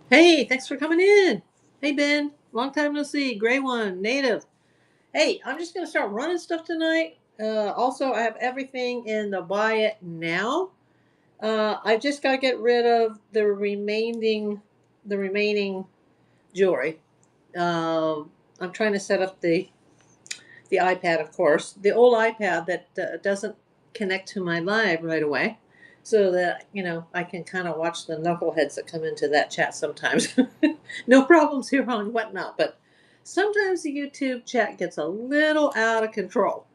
Hey, thanks for coming in. Hey, Ben. Long time no see. Gray one, native. Hey, I'm just going to start running stuff tonight. Also, I have everything in the buy it now. I just got to get rid of the remaining jewelry. I'm trying to set up the iPad, of course, the old iPad that doesn't connect to my live right away, so that I can kind of watch the knuckleheads that come into that chat sometimes. No problems here on whatnot, but sometimes the YouTube chat gets a little out of control.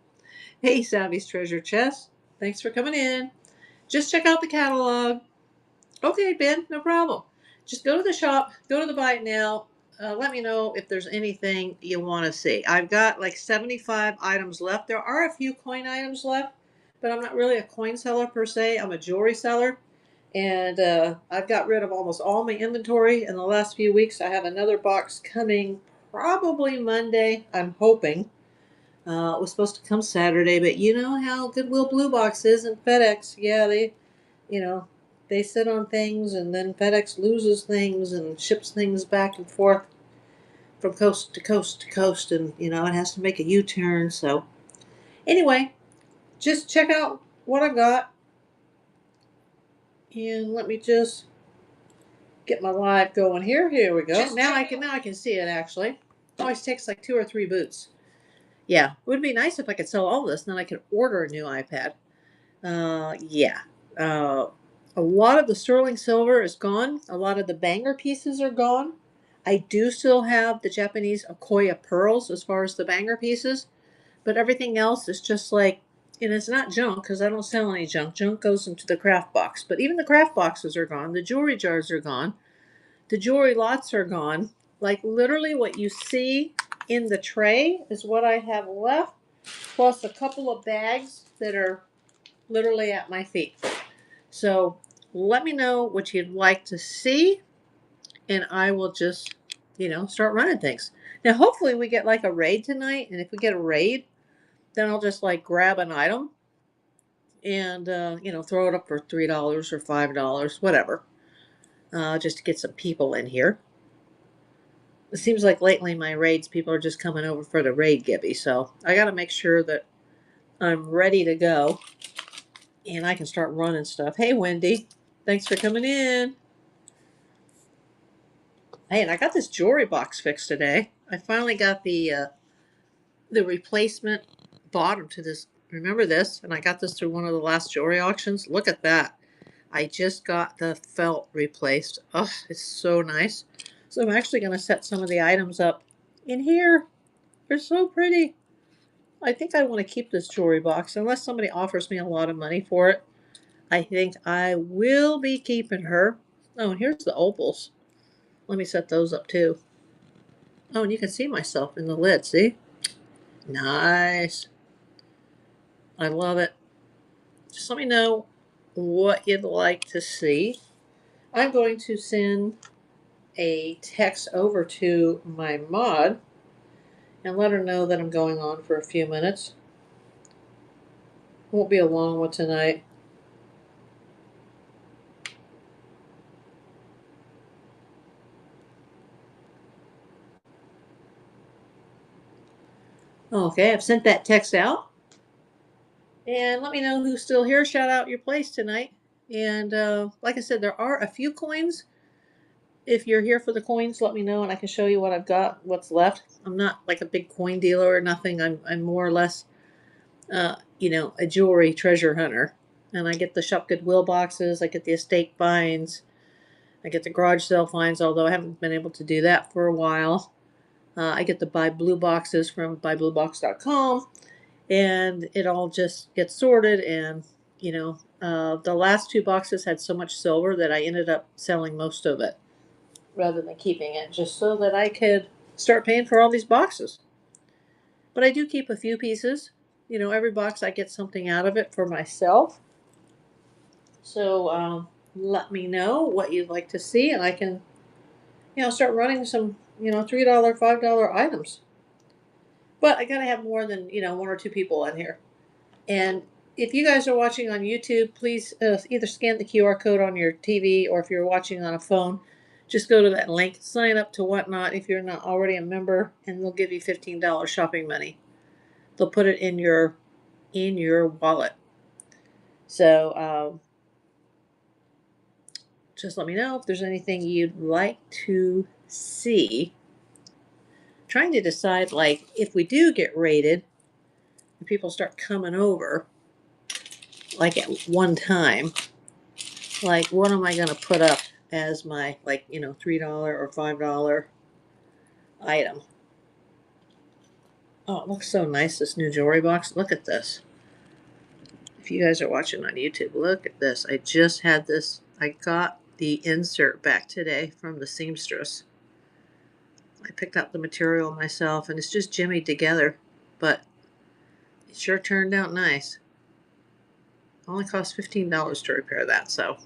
Hey, Savvy's Treasure Chest, thanks for coming in. Just check out the catalog. Okay, Ben, no problem. Just go to the shop, go to the buy it now. Let me know if there's anything you want to see. I've got like 75 items left. There are a few coin items left, but I'm not really a coin seller per se. I'm a jewelry seller. And I've got rid of almost all my inventory in the last few weeks. I have another box coming probably Monday, I'm hoping. It was supposed to come Saturday, but you know how Goodwill Blue Box is and FedEx. Yeah, you know, they sit on things and then FedEx loses things and ships things back and forth from coast to coast to coast, and it has to make a U-turn. So anyway, just check out what I've got, and let me just get my live going here. Here we go. Now I can see it actually. It always takes like 2 or 3 boots. Yeah, it would be nice if I could sell all this, and then I could order a new iPad. Yeah. Uh, a lot of the sterling silver is gone. A lot of the banger pieces are gone. I do still have the Japanese Akoya pearls as far as the banger pieces, but everything else is just like, and it's not junk because I don't sell any junk. Junk goes into the craft box, but even the craft boxes are gone. The jewelry jars are gone. The jewelry lots are gone. Like literally what you see in the tray is what I have left, plus a couple of bags that are literally at my feet. So let me know what you'd like to see, and I will just, start running things. Now, hopefully, we get like a raid tonight, and if we get a raid, then I'll just like grab an item and, throw it up for $3 or $5, whatever, just to get some people in here. It seems like lately my raids, people are just coming over for the raid Gibby, so I got to make sure that I'm ready to go and I can start running stuff. Hey, Wendy, thanks for coming in. Hey, and I got this jewelry box fixed today. I finally got the replacement bottom to this. Remember this? And I got this through one of the last jewelry auctions. Look at that. I just got the felt replaced. Oh, it's so nice. So I'm actually going to set some of the items up in here. They're so pretty. I think I want to keep this jewelry box unless somebody offers me a lot of money for it. I think I will be keeping her. Oh, and here's the opals. Let me set those up too. Oh, and you can see myself in the lid, see? Nice. I love it. Just let me know what you'd like to see. I'm going to send a text over to my mod and let her know that I'm going on for a few minutes. Won't be a long one tonight. Okay, I've sent that text out. And let me know who's still here. Shout out your place tonight. And like I said, there are a few coins. If you're here for the coins, let me know and I can show you what I've got, what's left. I'm not like a big coin dealer or nothing. I'm more or less, a jewelry treasure hunter. And I get the Shop Goodwill boxes. I get the estate finds. I get the garage sale finds, although I haven't been able to do that for a while. I get the Buy Blue boxes from buybluebox.com. And it all just gets sorted. And, the last 2 boxes had so much silver that I ended up selling most of it rather than keeping it, just so that I could start paying for all these boxes. But I do keep a few pieces. Every box I get something out of it for myself. So let me know what you'd like to see, and I can, start running some, $3, $5 items. But I gotta have more than 1 or 2 people in here. And if you guys are watching on YouTube, please either scan the QR code on your TV, or if you're watching on a phone, Just go to that link, sign up to Whatnot if you're not already a member, and they'll give you $15 shopping money. They'll put it in your wallet. So just let me know if there's anything you'd like to see. I'm trying to decide, like, if we do get raided and people start coming over, like at one time, like what am I going to put up as my, like, $3 or $5 item? Oh, it looks so nice, this new jewelry box. Look at this. If you guys are watching on YouTube, look at this. I just had this. I got the insert back today from the seamstress. I picked up the material myself, and it's just jimmied together, but it sure turned out nice. Only cost $15 to repair that, so.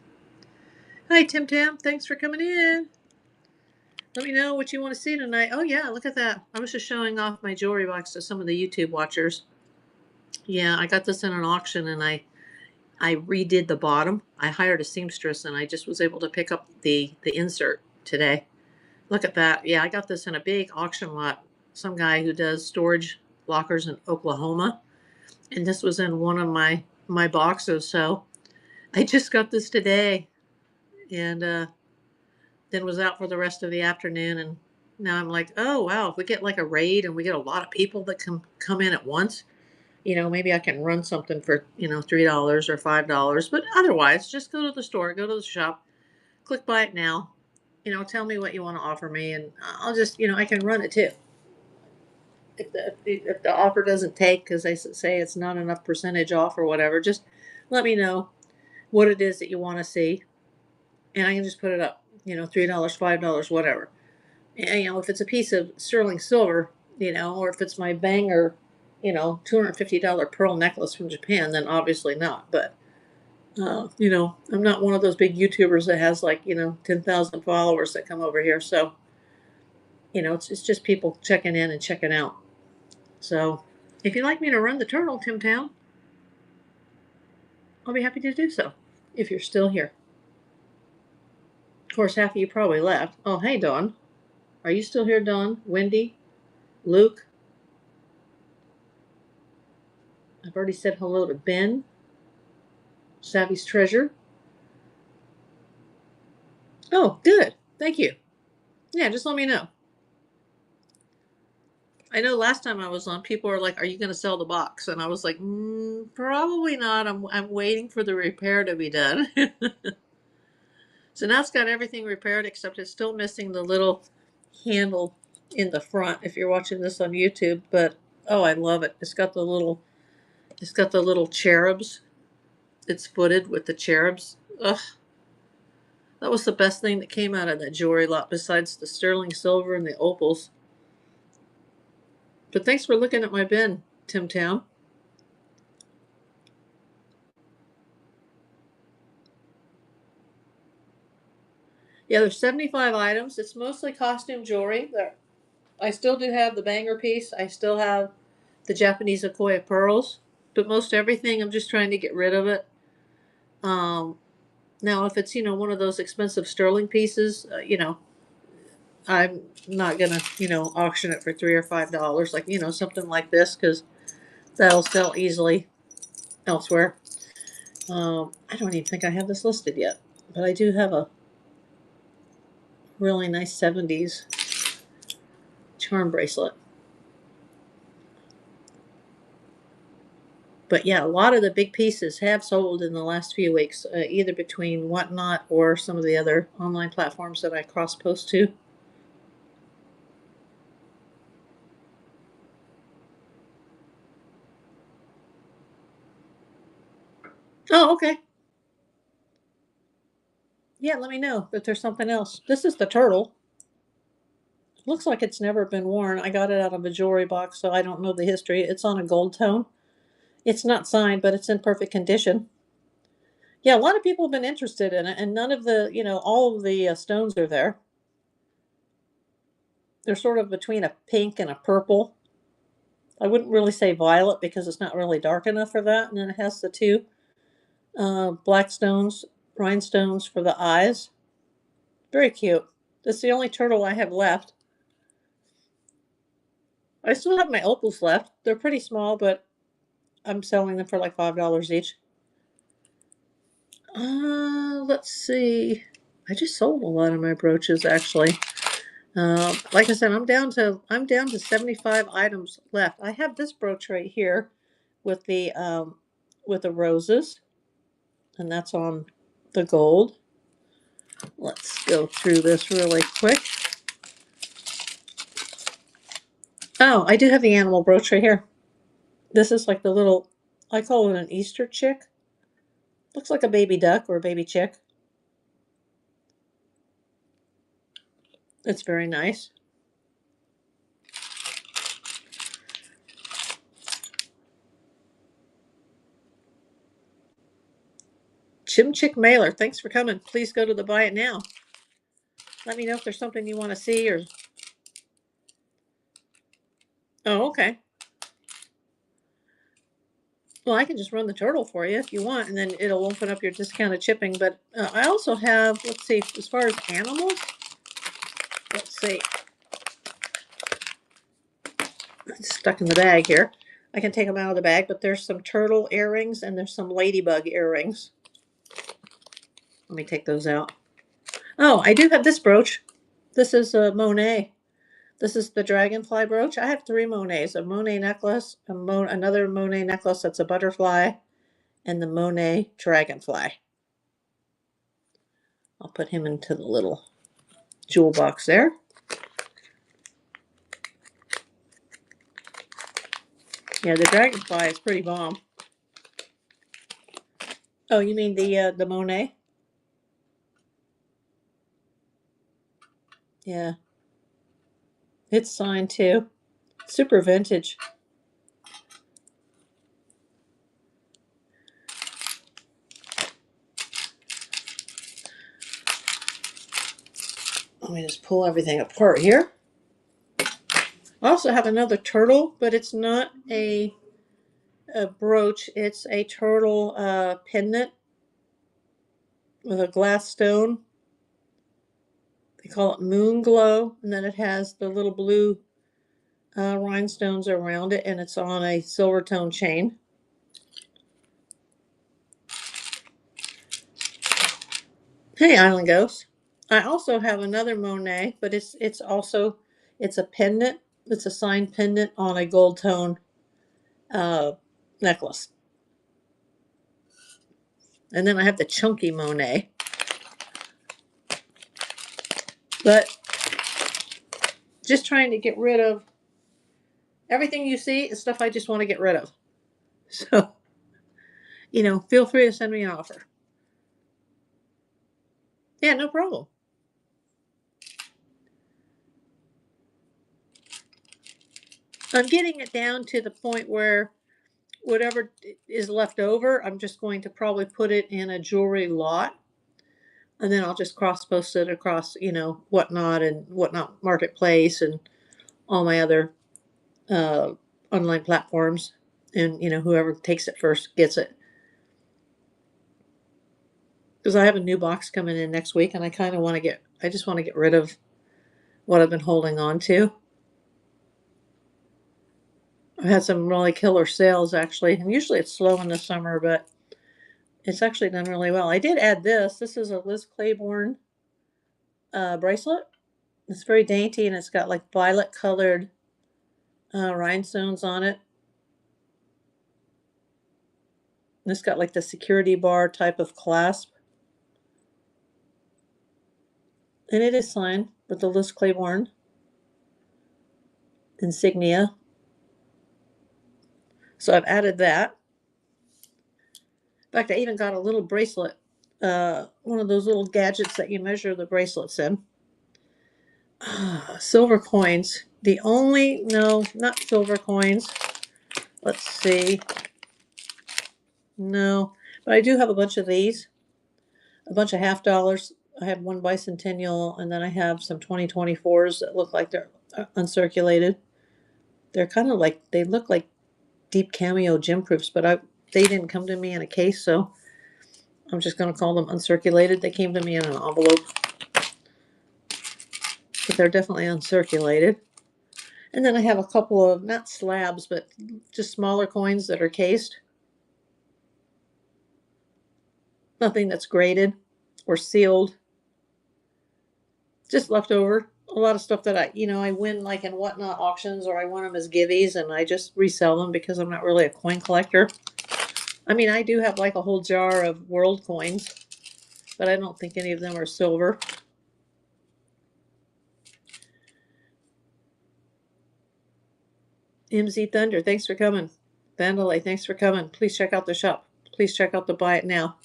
Hi, Tim Tam. Thanks for coming in. Let me know what you want to see tonight. Oh, yeah, look at that. I was just showing off my jewelry box to some of the YouTube watchers. Yeah, I got this in an auction, and I redid the bottom. I hired a seamstress, and I just was able to pick up the insert today. Look at that. Yeah, I got this in a big auction lot. Some guy who does storage lockers in Oklahoma. And this was in one of my boxes. So I just got this today, and then was out for the rest of the afternoon. And now I'm like, oh, wow, if we get like a raid and we get a lot of people that come in at once, maybe I can run something for, $3 or $5. But otherwise, just go to the store, go to the shop, click buy it now. Tell me what you want to offer me, and I'll just, I can run it too. If the offer doesn't take because they say it's not enough percentage off or whatever, just let me know what it is that you want to see, and I can just put it up. $3, $5, whatever. And if it's a piece of sterling silver, or if it's my banger, $250 pearl necklace from Japan, then obviously not. But I'm not one of those big YouTubers that has 10,000 followers that come over here. So, it's just people checking in and checking out. So if you'd like me to run the turtle, Tim Town, I'll be happy to do so if you're still here. Of course, half of you probably left. Oh, hey, Dawn. Are you still here, Dawn? Wendy? Luke? I've already said hello to Ben. Savvy's Treasure. Oh, good. Thank you. Yeah, just let me know. I know last time I was on, people were like, are you going to sell the box? And I was like, probably not. I'm waiting for the repair to be done. So now it's got everything repaired, except it's still missing the little handle in the front if you're watching this on YouTube. But oh, I love it. It's got the little cherubs. It's footed with the cherubs. Ugh. That was the best thing that came out of that jewelry lot besides the sterling silver and the opals. But thanks for looking at my bin, Tim Tam. Yeah, there's 75 items. It's mostly costume jewelry. I still do have the banger piece. I still have the Japanese Akoya pearls. But most everything, I'm just trying to get rid of it. Now, if it's, one of those expensive sterling pieces, I'm not going to, auction it for $3 or $5, like, something like this, because that'll sell easily elsewhere. I don't even think I have this listed yet, but I do have a really nice 70s charm bracelet. But yeah, a lot of the big pieces have sold in the last few weeks, either between Whatnot or some of the other online platforms that I cross-post to. Oh, okay. Yeah, let me know if there's something else. This is the turtle. Looks like it's never been worn. I got it out of a jewelry box, so I don't know the history. It's on a gold tone. It's not signed, but it's in perfect condition. Yeah, a lot of people have been interested in it, and none of the, all of the stones are there. They're sort of between a pink and a purple. I wouldn't really say violet because it's not really dark enough for that. And then it has the two black stones, rhinestones for the eyes. Very cute. That's the only turtle I have left. I still have my opals left. They're pretty small, but I'm selling them for like $5 each. Let's see. I just sold a lot of my brooches actually. Like I said, I'm down to 75 items left. I have this brooch right here with the roses, and that's on the gold. Let's go through this really quick. Oh, I do have the animal brooch right here. This is like the little, I call it an Easter chick. Looks like a baby duck or a baby chick. It's very nice. Chim Chick Mailer, thanks for coming. Please go to the Buy It Now. Let me know if there's something you want to see or... Oh, okay. Well, I can just run the turtle for you if you want, and then it'll open up your discounted shipping. But I also have, let's see, as far as animals, let's see. It's stuck in the bag here. I can take them out of the bag, but there's some turtle earrings and there's some ladybug earrings. Let me take those out. Oh, I do have this brooch. This is a Monet. This is the dragonfly brooch. I have 3 Monets, a Monet necklace, another Monet necklace that's a butterfly, and the Monet dragonfly. I'll put him into the little jewel box there. Yeah, the dragonfly is pretty bomb. Oh, you mean the Monet? Yeah. It's signed too. Super vintage. Let me just pull everything apart here. I also have another turtle, but it's not a brooch. It's a turtle pendant with a glass stone. They call it Moon Glow, and then it has the little blue rhinestones around it, and it's on a silver tone chain. Hey, Island Ghost. I also have another Monet, but it's a pendant. It's a signed pendant on a gold tone necklace. And then I have the chunky Monet. But just trying to get rid of everything you see is stuff I just want to get rid of. So, feel free to send me an offer. Yeah, no problem. I'm getting it down to the point where whatever is left over, I'm just going to probably put it in a jewelry lot. And then I'll just cross post it across, Whatnot and Whatnot Marketplace and all my other online platforms. And, whoever takes it first gets it. Because I have a new box coming in next week and I just want to get rid of what I've been holding on to. I've had some really killer sales actually, and usually it's slow in the summer, but it's actually done really well. I did add this. This is a Liz Claiborne bracelet. It's very dainty and it's got like violet colored rhinestones on it. And it's got like the security bar type of clasp. And it is signed with the Liz Claiborne insignia. So I've added that. In fact, I even got a little bracelet, one of those little gadgets that you measure the bracelets in. Silver coins. No, not silver coins. Let's see. No, but I do have a bunch of these. A bunch of $50. I have one bicentennial, and then I have some 2024s that look like they're uncirculated. They're kind of like, they look like deep cameo gem proofs, but they didn't come to me in a case, so I'm just going to call them uncirculated. They came to me in an envelope. but they're definitely uncirculated. And then I have a couple of, not slabs, but just smaller coins that are cased. Nothing that's graded or sealed. Just leftover. A lot of stuff that I win like in Whatnot auctions, or I win them as giveies, and I just resell them because I'm not really a coin collector. I mean, I do have like a whole jar of world coins, but I don't think any of them are silver. MZ Thunder, thanks for coming. Vandalay, thanks for coming. Please check out the shop. Please check out the Buy It Now.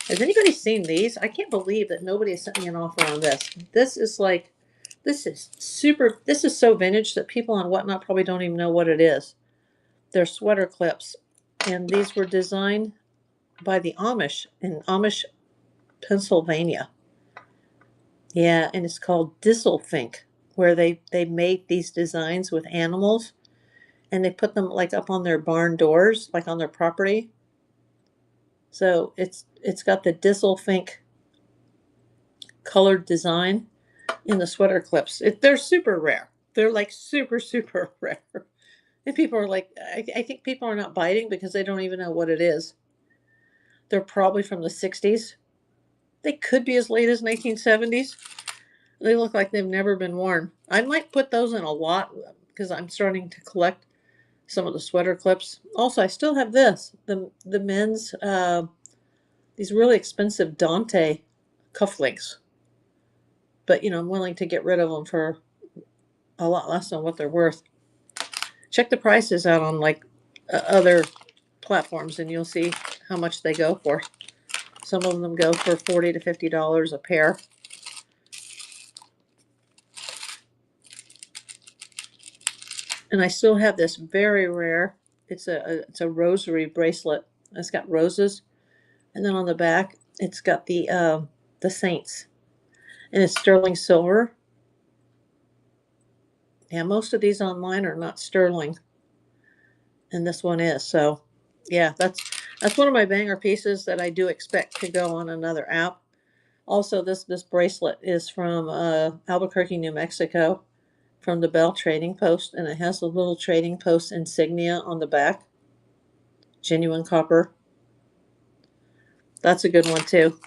Has anybody seen these? I can't believe that nobody has sent me an offer on this. This is so vintage that people on Whatnot probably don't even know what it is. They're sweater clips. And these were designed by the Amish in Amish, Pennsylvania. Yeah, and it's called Disselfink, where they made these designs with animals, and they put them like up on their barn doors, like on their property. So it's got the Disselfink colored design in the sweater clips. They're super rare. They're like super, super rare. And people are like, I think people are not biting because they don't even know what it is. They're probably from the 60s. They could be as late as 1970s. They look like they've never been worn. I might put those in a lot because I'm starting to collect some of the sweater clips. Also, I still have this, the men's, these really expensive Dante cufflinks. But, I'm willing to get rid of them for a lot less than what they're worth. Check the prices out on like other platforms and you'll see how much they go for. Some of them go for $40 to $50 a pair. And I still have this very rare, it's a rosary bracelet. It's got roses, and then on the back it's got the saints, and it's sterling silver. Yeah, most of these online are not sterling, and this one is. So yeah, that's one of my banger pieces that I do expect to go on another app. Also, this bracelet is from Albuquerque, New Mexico, from the Bell Trading Post, and it has a little Trading Post insignia on the back. Genuine copper. That's a good one too.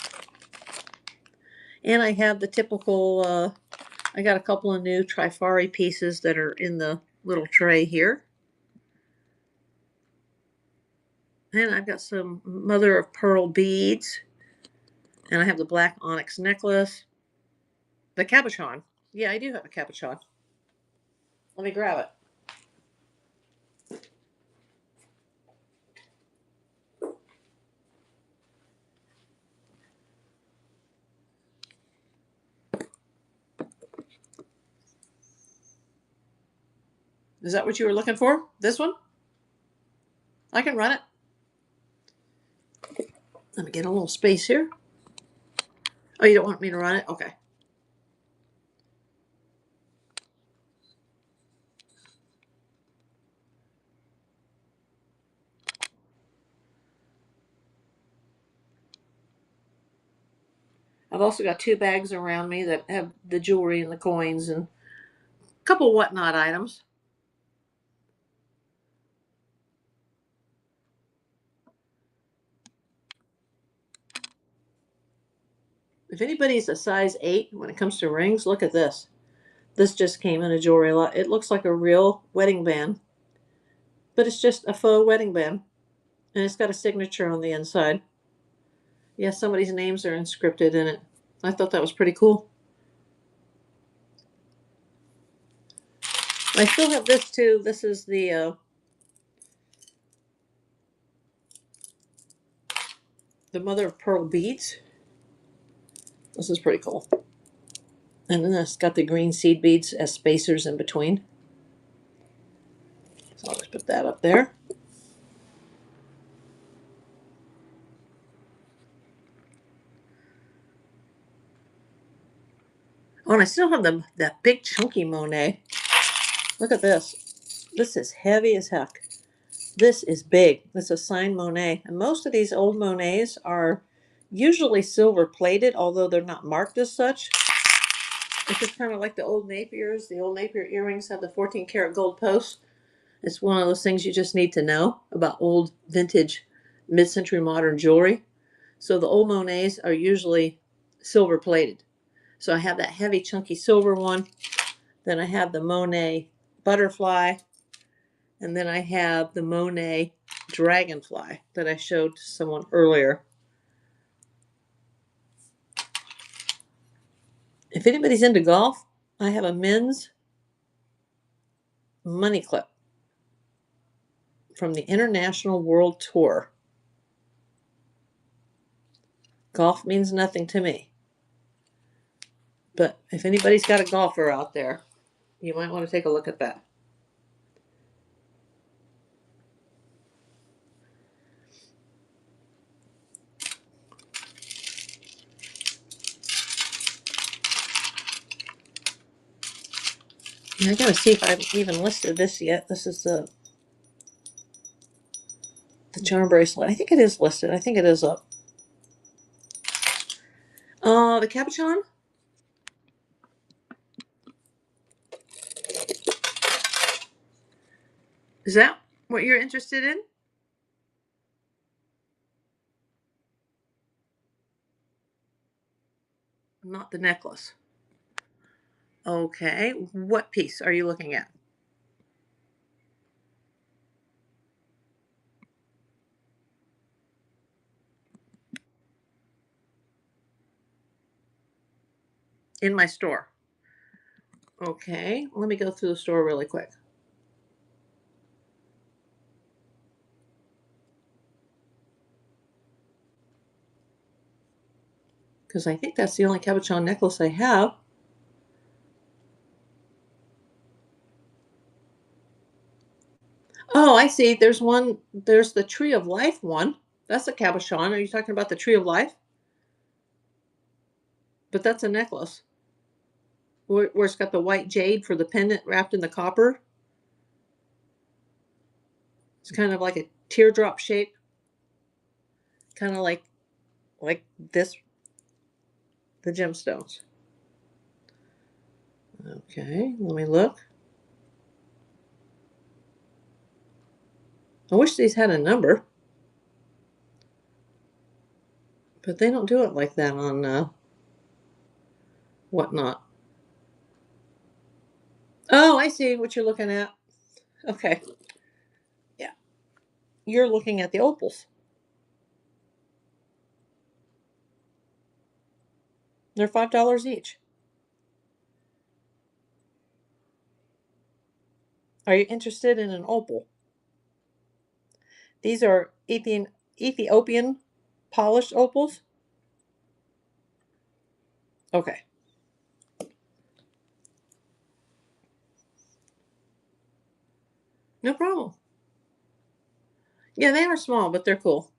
And I have the typical, I got a couple of new Trifari pieces that are in the little tray here. And I've got some mother of pearl beads. And I have the black onyx necklace. The cabochon. Yeah, I do have a cabochon. Let me grab it. Is that what you were looking for? This one? I can run it. Let me get a little space here. Oh, you don't want me to run it? Okay. I've also got 2 bags around me that have the jewelry and the coins and a couple Whatnot items. If anybody's a size 8 when it comes to rings, look at this. This just came in a jewelry lot. It looks like a real wedding band, but it's just a faux wedding band. And it's got a signature on the inside. Yeah, somebody's names are inscripted in it. I thought that was pretty cool. I still have this too. This is the mother of pearl beads. This is pretty cool. And then it's got the green seed beads as spacers in between. So I'll just put that up there. Oh, and I still have that big chunky Monet. Look at this. This is heavy as heck. This is big. This is a signed Monet. And most of these old Monets are usually silver plated, although they're not marked as such. It's just kind of like the old Napiers. The old Napier earrings have the 14 karat gold posts. It's one of those things you just need to know about old vintage mid-century modern jewelry. So the old Monets are usually silver plated. So I have that heavy chunky silver one. Then I have the Monet butterfly. And then I have the Monet dragonfly that I showed to someone earlier. If anybody's into golf, I have a men's money clip from the International World Tour. Golf means nothing to me. But if anybody's got a golfer out there, you might want to take a look at that. I gotta see if I've even listed this yet. This is the charm bracelet. I think it is listed. I think it is up. The cabochon. Is that what you're interested in? Not the necklace. Okay, what piece are you looking at? In my store. Okay, let me go through the store really quick. Because I think that's the only cabochon necklace I have. Oh, I see. There's one. There's the Tree of Life one. That's a cabochon. Are you talking about the Tree of Life? But that's a necklace. Where it's got the white jade for the pendant wrapped in the copper. It's kind of like a teardrop shape. Kind of like this, the gemstones. Okay, let me look. I wish these had a number. But they don't do it like that on Whatnot. Oh, I see what you're looking at. Okay. Yeah. You're looking at the opals. They're $5 each. Are you interested in an opal? These are Ethiopian polished opals. Okay. No problem. Yeah, they are small, but they're cool.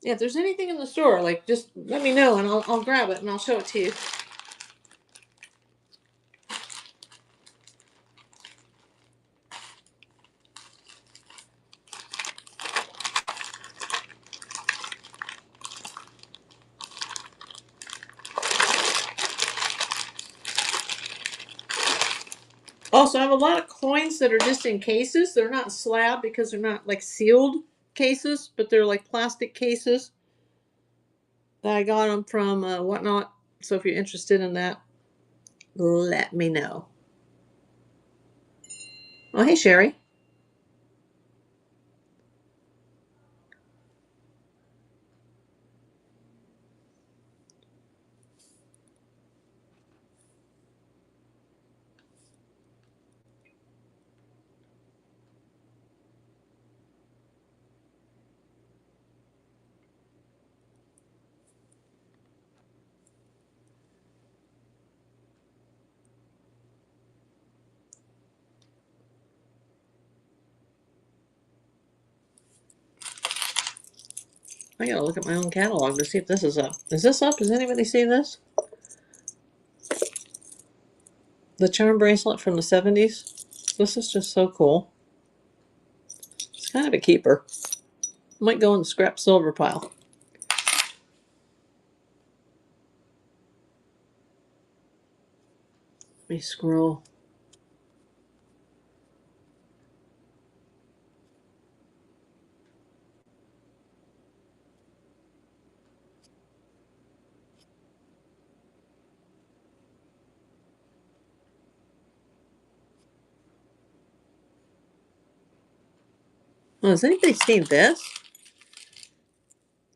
Yeah, if there's anything in the store, like just let me know and I'll grab it and I'll show it to you. Also, I have a lot of coins that are just in cases. They're not slab because they're not like sealed cases, but they're like plastic cases. I got them from Whatnot. So if you're interested in that, let me know. Oh, hey, Sherry. I gotta look at my own catalog to see if this is up. Is this up? Does anybody see this? The charm bracelet from the 70s. This is just so cool. It's kind of a keeper. Might go in the scrap silver pile. Let me scroll. Oh, has anybody seen this?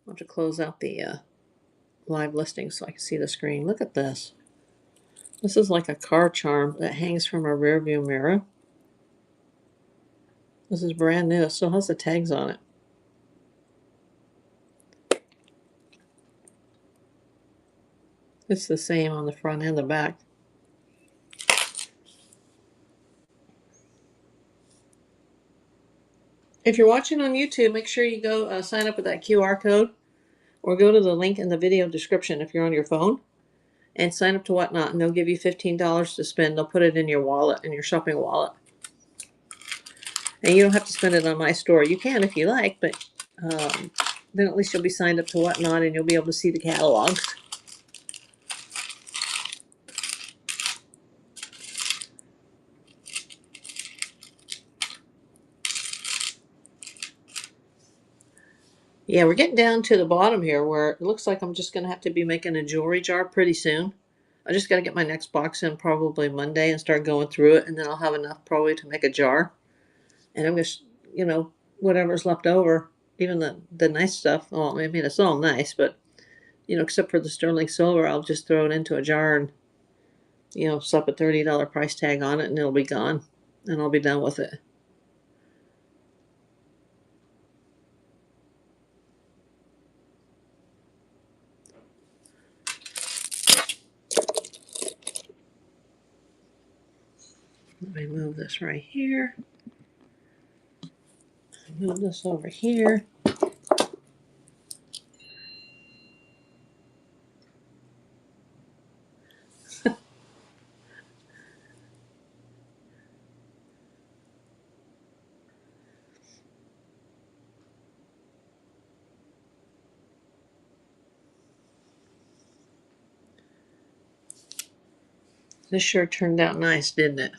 I'll have to close out the live listing so I can see the screen. Look at this. This is like a car charm that hangs from a rear view mirror. This is brand new. It still has the tags on it. It's the same on the front and the back. If you're watching on YouTube, make sure you go sign up with that QR code, or go to the link in the video description if you're on your phone, and sign up to Whatnot, and they'll give you $15 to spend. They'll put it in your wallet, in your shopping wallet. And you don't have to spend it on my store. You can if you like, but then at least you'll be signed up to Whatnot, and you'll be able to see the catalogs. Yeah, we're getting down to the bottom here where it looks like I'm just going to have to be making a jewelry jar pretty soon. I just got to get my next box in probably Monday and start going through it, and then I'll have enough probably to make a jar. And I'm just, whatever's left over, even the nice stuff, well, I mean, it's all nice, but, except for the sterling silver, I'll just throw it into a jar and, slap a $30 price tag on it, and it'll be gone, and I'll be done with it. Let me move this right here. Move this over here. This sure turned out nice, didn't it?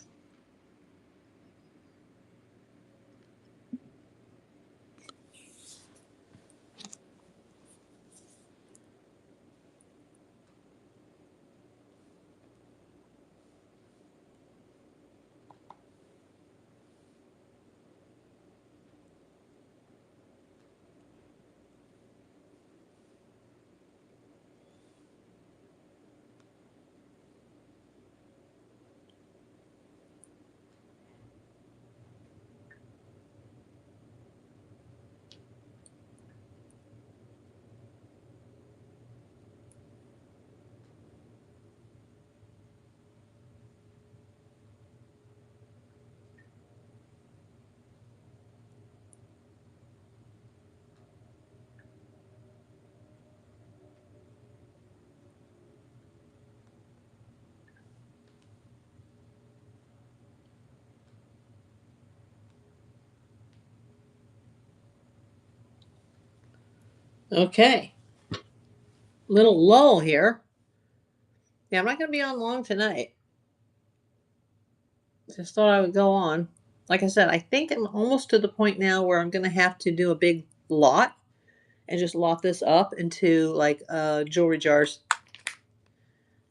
Okay. Little lull here. Yeah, I'm not going to be on long tonight. Just thought I would go on. Like I said, I think I'm almost to the point now where I'm going to have to do a big lot and just lot this up into like jewelry jars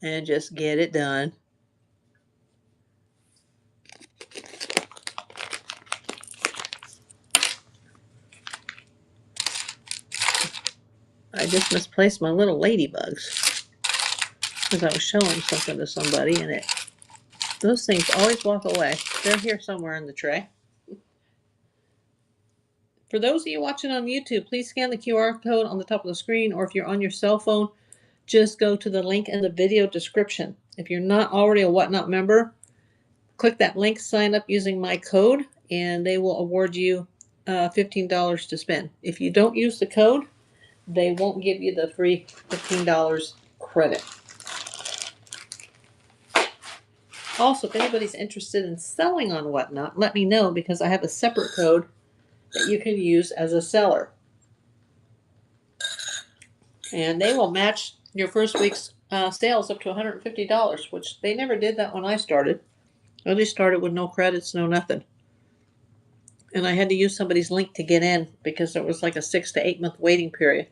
and just get it done. I just misplaced my little ladybugs because I was showing something to somebody, and those things always walk away. They're here somewhere in the tray. For those of you watching on YouTube, please scan the QR code on the top of the screen, or if you're on your cell phone, just go to the link in the video description. If you're not already a Whatnot member, click that link, sign up using my code, and they will award you $15 to spend. If you don't use the code, they won't give you the free $15 credit. Also, if anybody's interested in selling on Whatnot, let me know, because I have a separate code that you can use as a seller. And they will match your first week's sales up to $150, which they never did that when I started. I just started with no credits, no nothing. And I had to use somebody's link to get in because there was like a 6 to 8 month waiting period.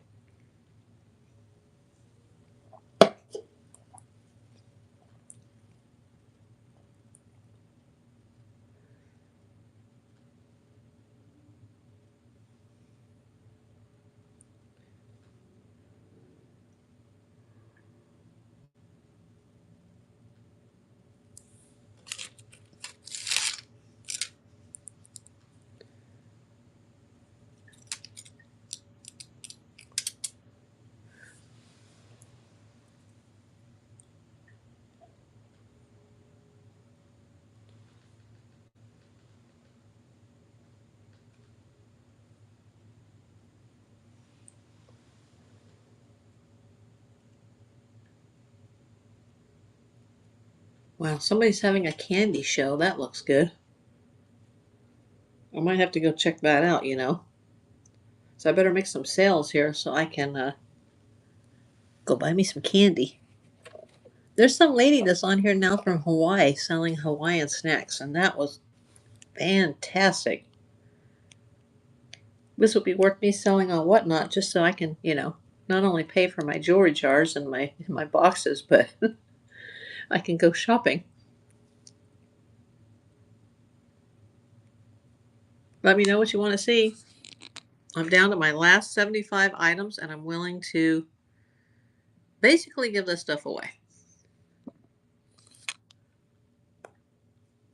Wow, somebody's having a candy show. That looks good. I might have to go check that out, you know. So I better make some sales here so I can go buy me some candy. There's some lady that's on here now from Hawaii selling Hawaiian snacks, and that was fantastic. This would be worth me selling on Whatnot just so I can, you know, not only pay for my jewelry jars and my boxes, but I can go shopping. Let me know what you want to see. I'm down to my last 75 items, and I'm willing to basically give this stuff away.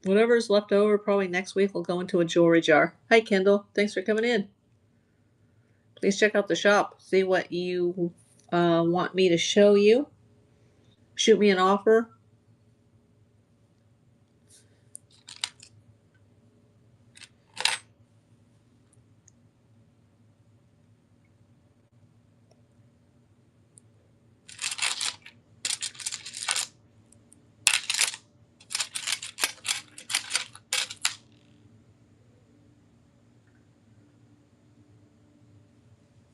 Whatever's left over, probably next week, will go into a jewelry jar. Hi, Kendall. Thanks for coming in. Please check out the shop. See what you want me to show you. Shoot me an offer.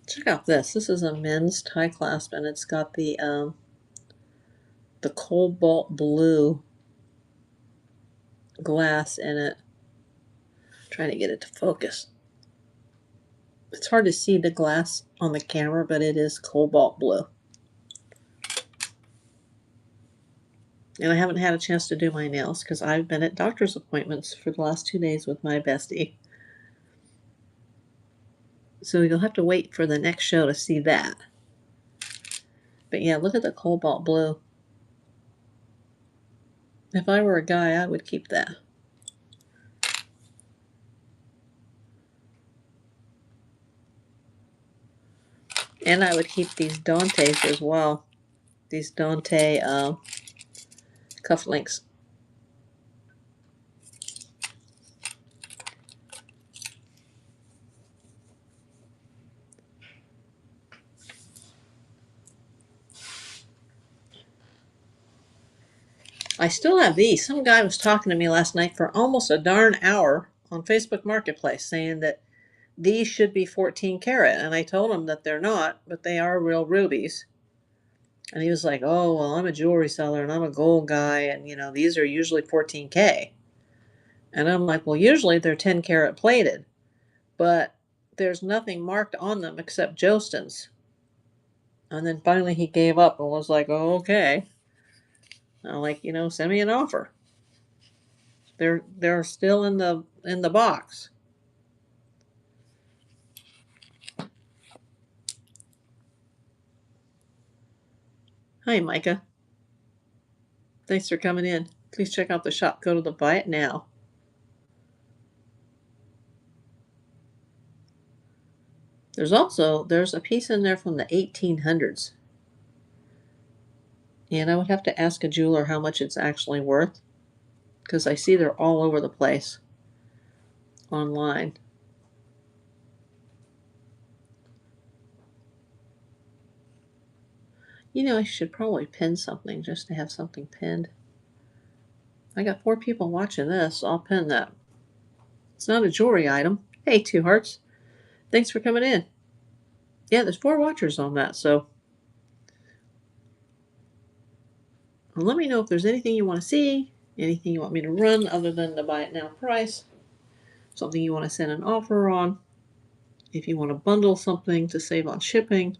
Check out this. This is a men's tie clasp, and it's got the cobalt blue glass in it. I'm trying to get it to focus. It's hard to see the glass on the camera, but it is cobalt blue. And I haven't had a chance to do my nails because I've been at doctor's appointments for the last 2 days with my bestie. So you'll have to wait for the next show to see that. But yeah, look at the cobalt blue. If I were a guy, I would keep that. And I would keep these Dantes as well. These Dante cufflinks. I still have these. Some guy was talking to me last night for almost a darn hour on Facebook Marketplace saying that these should be 14 karat. And I told him that they're not, but they are real rubies. And he was like, oh, well, I'm a jewelry seller and I'm a gold guy. And, you know, these are usually 14K. And I'm like, well, usually they're 10 karat plated. But there's nothing marked on them except Jostens. And then finally he gave up and was like, oh, okay. I'm like, you know, send me an offer. They're still in the box. Hi, Micah. Thanks for coming in. Please check out the shop. Go to the Buy It Now. There's a piece in there from the 1800s. And I would have to ask a jeweler how much it's actually worth, because I see they're all over the place online. You know, I should probably pin something just to have something pinned. I got 4 people watching this, so I'll pin that. It's not a jewelry item. Hey, Two Hearts. Thanks for coming in. Yeah, there's 4 watchers on that, so And let me know if there's anything you want to see, anything you want me to run other than the buy it now price, something you want to send an offer on, if you want to bundle something to save on shipping.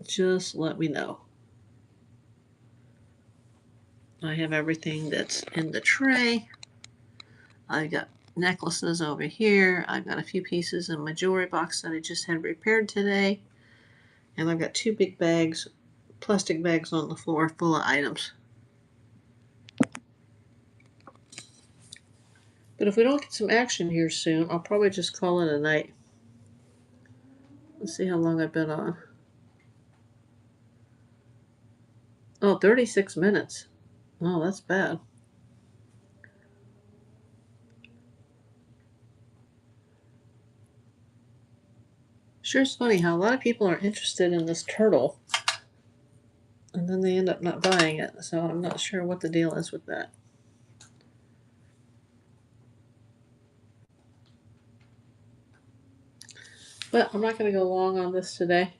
Just let me know. I have everything that's in the tray. I've got necklaces over here. I've got a few pieces in my jewelry box that I just had repaired today. And I've got 2 big bags, plastic bags on the floor full of items. But if we don't get some action here soon, I'll probably just call it a night. Let's see how long I've been on. Oh, 36 minutes. Oh, that's bad. Sure, it's funny how a lot of people are interested in this turtle, and then they end up not buying it, so I'm not sure what the deal is with that. But I'm not going to go long on this today.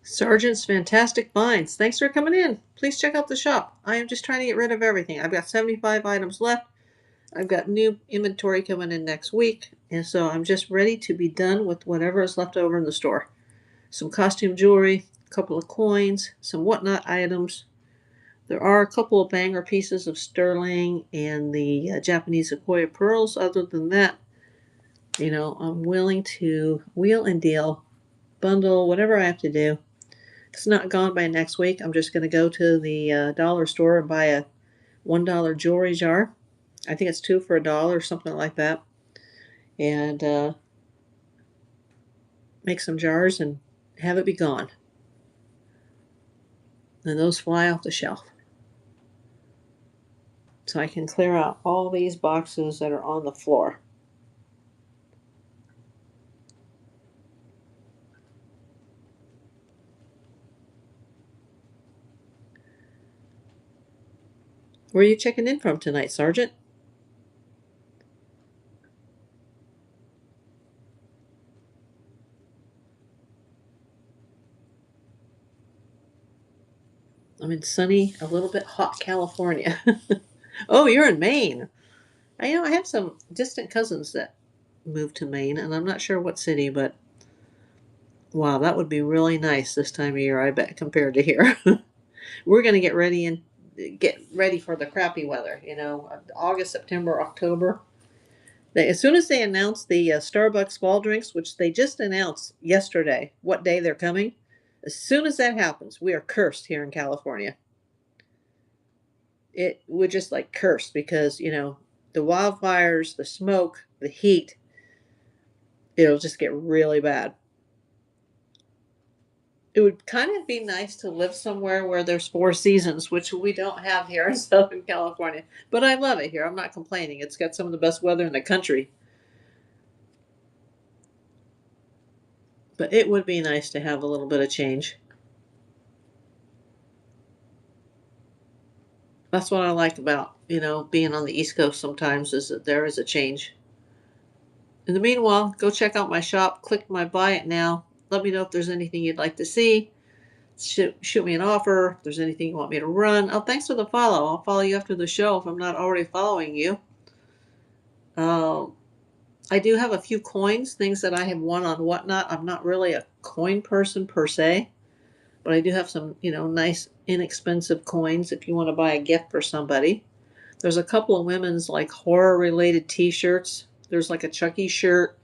Sergeant's Fantastic Finds. Thanks for coming in. Please check out the shop. I am just trying to get rid of everything. I've got 75 items left. I've got new inventory coming in next week, and so I'm just ready to be done with whatever is left over in the store. Some costume jewelry, a couple of coins, some whatnot items. There are a couple of banger pieces of sterling and the Japanese Sequoia pearls. Other than that, I'm willing to wheel and deal, bundle, whatever I have to do. If it's not gone by next week, I'm just going to go to the dollar store and buy a $1 jewelry jar. I think it's 2 for $1 or something like that. And make some jars and have it be gone. And those fly off the shelf. So I can clear out all these boxes that are on the floor. Where are you checking in from tonight, Sergeant? I'm in sunny, a little bit hot California. Oh, you're in Maine. I have some distant cousins that moved to Maine, and I'm not sure what city, but wow, that would be really nice this time of year, I bet, compared to here. We're going to get ready for the crappy weather, August, September, October. As soon as they announce the Starbucks fall drinks, which they just announced yesterday, what day they're coming, as soon as that happens, we are cursed here in California. We're just like cursed because, the wildfires, the smoke, the heat, it'll just get really bad. It would kind of be nice to live somewhere where there's 4 seasons, which we don't have here in Southern California. But I love it here. I'm not complaining. It's got some of the best weather in the country. But it would be nice to have a little bit of change. That's what I like about, being on the East Coast sometimes is that there is a change. In the meanwhile, go check out my shop, click my buy it now. Let me know if there's anything you'd like to see. Shoot me an offer if there's anything you want me to run. Oh, thanks for the follow. I'll follow you after the show if I'm not already following you. Uh, I do have a few coins, things that I have won on Whatnot. I'm not really a coin person per se, but I do have some, nice inexpensive coins if you want to buy a gift for somebody. There's a couple of women's like horror related t-shirts. There's like a Chucky shirt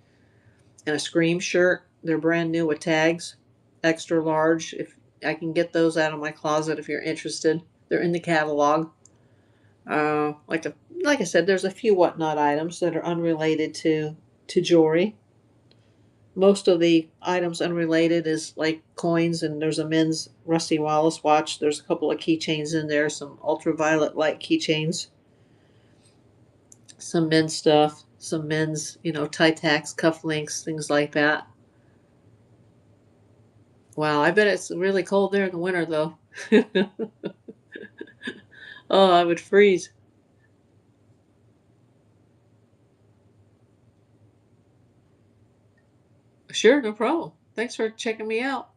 and a Scream shirt. They're brand new with tags, extra large. If I can get those out of my closet if you're interested. They're in the catalog. Like I said, there's a few Whatnot items that are unrelated to jewelry. Most of the items unrelated is like coins, and there's a men's Rusty Wallace watch. There's a couple of keychains in there, some ultraviolet light keychains, some men's stuff, some men's, Titacks, cufflinks, things like that. Wow, I bet it's really cold there in the winter, though. Oh, I would freeze. Sure, no problem. Thanks for checking me out.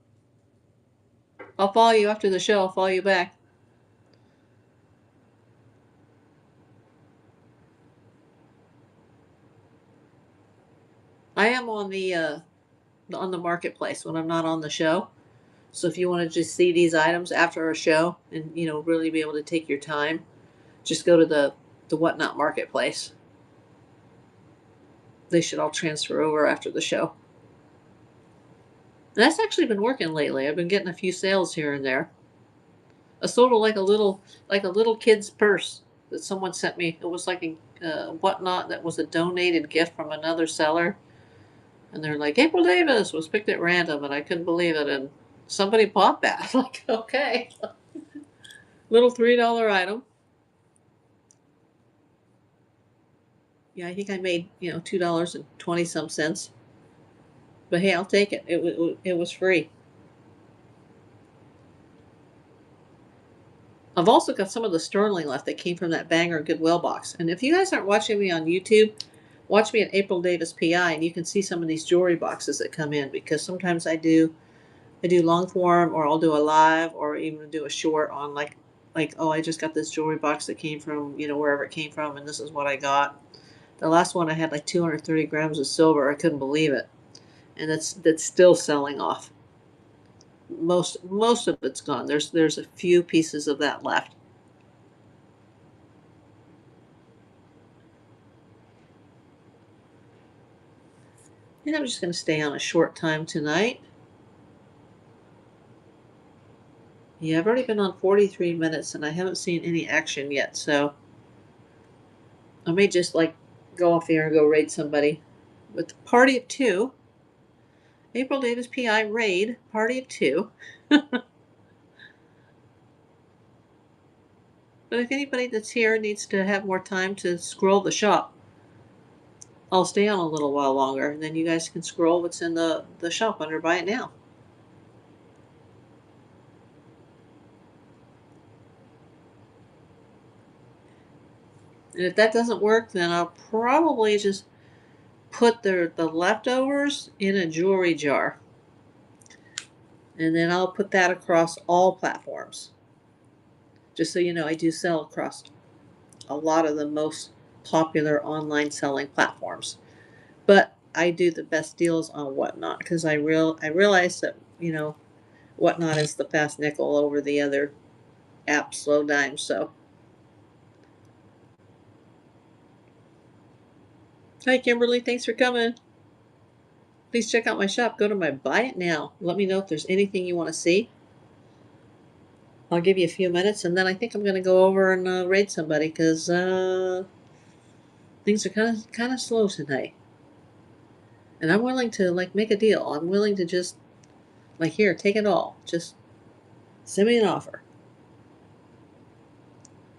I'll follow you after the show. I'll follow you back. I am on the marketplace when I'm not on the show. So if you want to just see these items after a show and really be able to take your time, just go to the Whatnot marketplace. They should all transfer over after the show. And that's actually been working lately. I've been getting a few sales here and there. A sort of like a little kid's purse that someone sent me. It was like a Whatnot that was a donated gift from another seller. And they're like, April Davis was picked at random, and I couldn't believe it. And somebody bought that. Like, okay. Little $3 item. Yeah, I think I made, $2.20 some cents. But hey, I'll take it. It was free. I've also got some of the sterling left that came from that Banger Goodwill box. And if you guys aren't watching me on YouTube, watch me at April Davis PI, and you can see some of these jewelry boxes that come in, because sometimes I do long form, or I'll do a live, or even do a short on like, oh, I just got this jewelry box that came from wherever it came from, and this is what I got. The last one I had like 230 grams of silver. I couldn't believe it, and that's still selling off. Most of it's gone. There's a few pieces of that left. And I'm just going to stay on a short time tonight. Yeah, I've already been on 43 minutes and I haven't seen any action yet, so I may just like go off here and go raid somebody. With the party of two, April Davis PI raid, party of two. But if anybody that's here needs to have more time to scroll the shop, I'll stay on a little while longer, and then you guys can scroll what's in the shop under Buy It Now. And if that doesn't work, then I'll probably just put the leftovers in a jewelry jar. And then I'll put that across all platforms. Just so you know, I do sell across a lot of the most popular online selling platforms. But I do the best deals on Whatnot, because I realize that, Whatnot is the fast nickel over the other app, slow dime. So, hi Kimberly, thanks for coming. Please check out my shop. Go to my Buy It Now. Let me know if there's anything you want to see. I'll give you a few minutes, and then I think I'm going to go over and raid somebody, because things are kind of slow tonight. And I'm willing to like make a deal. I'm willing to just like, here, take it all. Just send me an offer.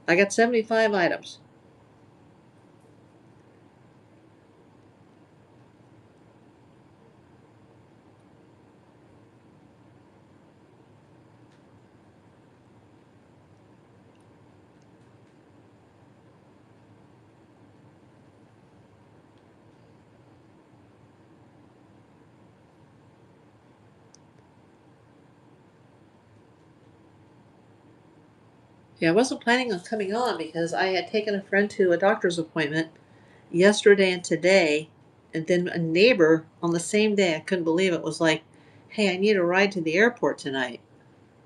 I got 75 items. Yeah, I wasn't planning on coming on because I had taken a friend to a doctor's appointment yesterday and today, and then a neighbor on the same day, I couldn't believe it, was like, "Hey, I need a ride to the airport tonight."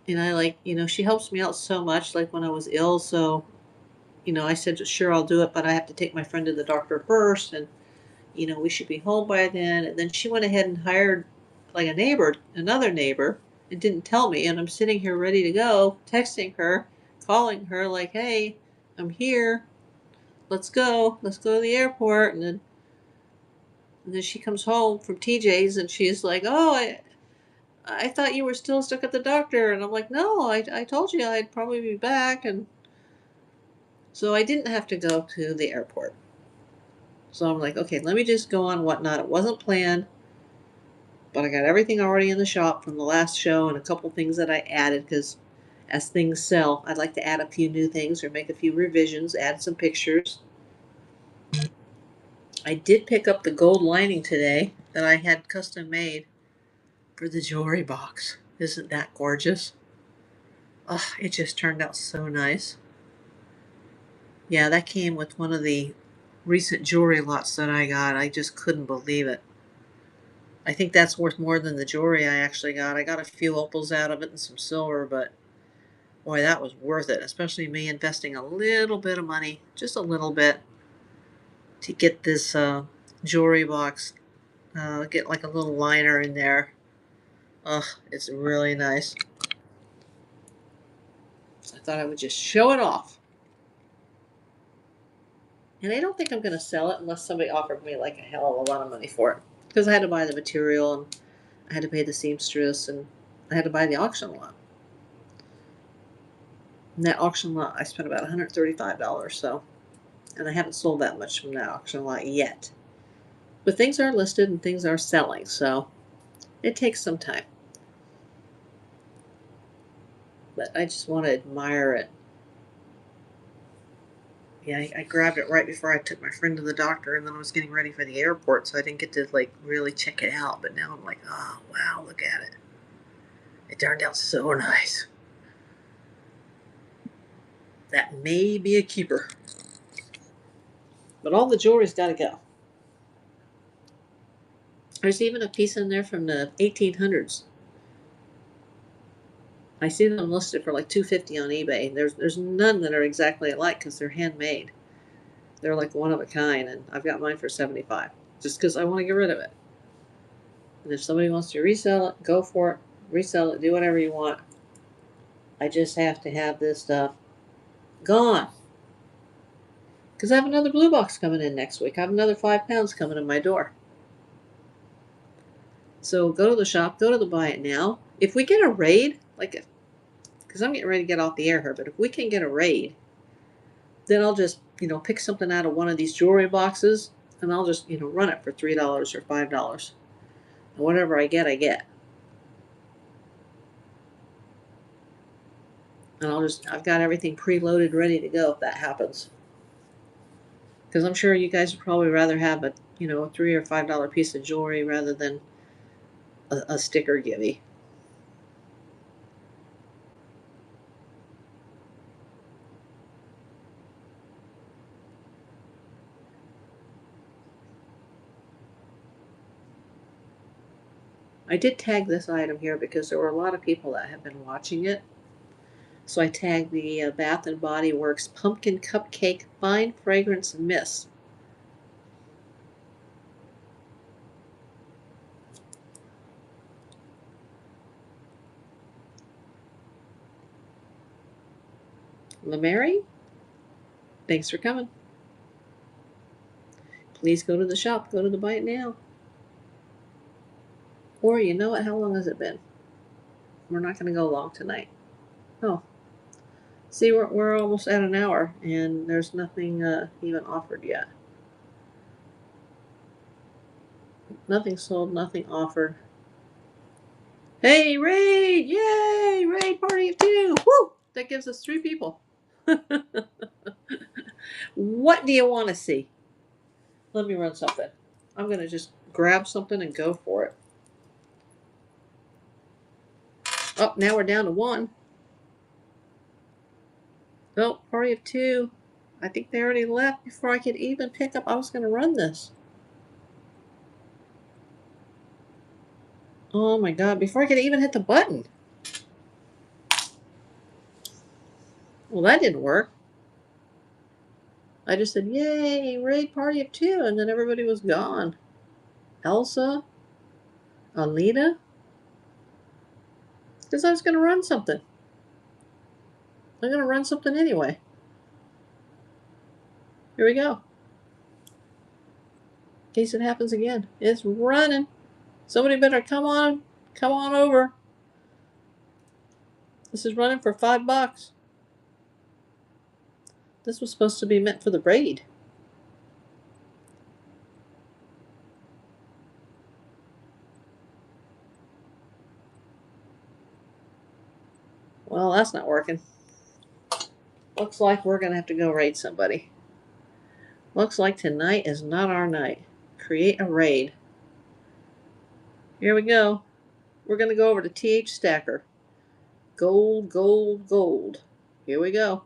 And I like, she helps me out so much, like when I was ill. So, I said, sure, I'll do it, but I have to take my friend to the doctor first. And, we should be home by then. And then she went ahead and hired like another neighbor, and didn't tell me. And I'm sitting here ready to go, texting her, calling her, like, hey, I'm here. Let's go. Let's go to the airport. And then she comes home from TJ's and she's like, oh, I thought you were still stuck at the doctor. And I'm like, no, I told you I'd probably be back. And so I didn't have to go to the airport. So I'm like, okay, let me just go on Whatnot. It wasn't planned, but I got everything already in the shop from the last show and a couple things that I added because as things sell, I'd like to add a few new things or make a few revisions, add some pictures. I did pick up the gold lining today that I had custom made for the jewelry box. Isn't that gorgeous? Oh, it just turned out so nice. Yeah, that came with one of the recent jewelry lots that I got. I just couldn't believe it. I think that's worth more than the jewelry I actually got. I got a few opals out of it and some silver, but boy, that was worth it, especially me investing a little bit of money, just a little bit, to get this jewelry box, get like a little liner in there. Ugh, it's really nice. I thought I would just show it off. And I don't think I'm going to sell it unless somebody offered me like a hell of a lot of money for it. Because I had to buy the material and I had to pay the seamstress and I had to buy the auction lot. And that auction lot, I spent about $135. So, and I haven't sold that much from that auction lot yet. But things are listed and things are selling, so it takes some time. But I just want to admire it. Yeah, I grabbed it right before I took my friend to the doctor, and then I was getting ready for the airport, so I didn't get to like really check it out. But now I'm like, oh wow, look at it. It turned out so nice. That may be a keeper. But all the jewelry's got to go. There's even a piece in there from the 1800s. I see them listed for like $250 on eBay. There's none that are exactly alike because they're handmade. They're like one of a kind, and I've got mine for $75 just because I want to get rid of it. And if somebody wants to resell it, go for it. Resell it, do whatever you want. I just have to have this stuff gone. Because I have another blue box coming in next week. I have another 5 pounds coming in my door. So go to the shop, go to the Buy It Now. If we get a raid, because I'm getting ready to get off the air here, but if we can get a raid, then I'll just, pick something out of one of these jewelry boxes and I'll just, run it for $3 or $5. And whatever I get, I get. And I've got everything preloaded, ready to go if that happens. Because I'm sure you guys would probably rather have a $3 or $5 piece of jewelry rather than a sticker givey. I did tag this item here because there were a lot of people that have been watching it. So I tagged the Bath and Body Works Pumpkin Cupcake Fine Fragrance Mist. LaMary, thanks for coming. Please go to the shop. Go to the Buy It Now. Or you know what? How long has it been? We're not going to go long tonight. Oh, see, we're almost at an hour, and there's nothing even offered yet. Nothing sold, nothing offered. Hey, raid! Yay! Raid party of 2! Woo! That gives us 3 people. What do you want to see? Let me run something. I'm going to just grab something and go for it. Oh, now we're down to 1. Oh, party of 2. I think they already left before I could even pick up. I was going to run this. Oh my god, before I could even hit the button. Well, that didn't work. I just said, yay, raid party of 2, and then everybody was gone. Elsa? Alita? Because I was going to run something. I'm going to run something anyway. Here we go. In case it happens again. It's running. Somebody better come on over. This is running for $5. This was supposed to be meant for the raid. Well, that's not working. Looks like we're going to have to go raid somebody. Looks like tonight is not our night. Create a raid. Here we go. We're going to go over to TH Stacker. Gold, gold, gold. Here we go.